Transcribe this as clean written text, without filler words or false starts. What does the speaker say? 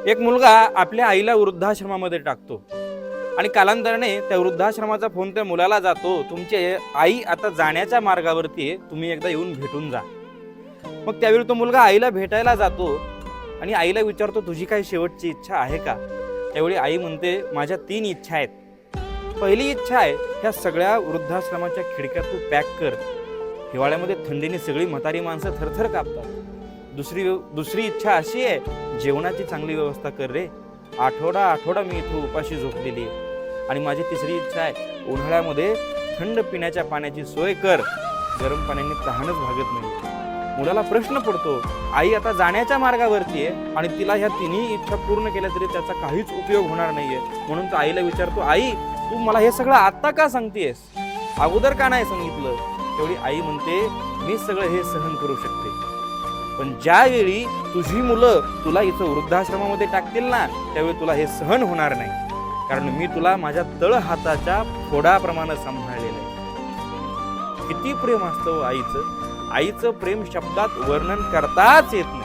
एक मुलगा आपल्या आईला वृद्धाश्रमामध्ये टाकतो आणि कालांतराने त्या वृद्धाश्रमाचा फोन त्या मुलाला जातो, तुमची आई आता जाण्याच्या मार्गावरती आहे, तुम्ही एकदा येऊन भेटून जा. मग त्यावेळी तो मुलगा आईला भेटायला जातो आणि आईला विचारतो, तुझी काही शेवटची इच्छा आहे का? त्यावेळी आई म्हणते, माझ्या 3 इच्छा आहेत. पहिली इच्छा आहे, ह्या सगळ्या वृद्धाश्रमाच्या खिडक्या तू पॅक कर. हिवाळ्यामध्ये थंडीने सगळी म्हातारी माणसं थरथर कापतात. दुसरी इच्छा अशी आहे, जेवणाची चांगली व्यवस्था कर रे. आठवडा मी इथं उपाशी झोपलेली आहे. आणि माझी तिसरी इच्छा आहे, उन्हाळ्यामध्ये थंड पिण्याच्या पाण्याची सोय कर. गरम पाण्याने तहानच भागत नाही. मुलाला प्रश्न पडतो, आई आता जाण्याच्या मार्गावरती आहे आणि तिला ह्या तिन्ही इच्छा पूर्ण केल्या तरी त्याचा काहीच उपयोग होणार नाहीये. म्हणून तो आईला विचारतो, आई तू मला हे सगळं आता का सांगतेस, अगोदर का नाही सांगितलं? तेवढी आई म्हणते, मी सगळं हे सहन करू शकते, पण ज्यावेळी तुझी मुलं तुला इथं वृद्धाश्रमामध्ये टाकतील ना, त्यावेळी तुला हे सहन होणार नाही, कारण मी तुला माझ्या तळ हाताच्या फोडाप्रमाणे सांभाळलेलं आहे. किती प्रेम असतं आईचं. आईचं प्रेम शब्दात वर्णन करताच येत नाही.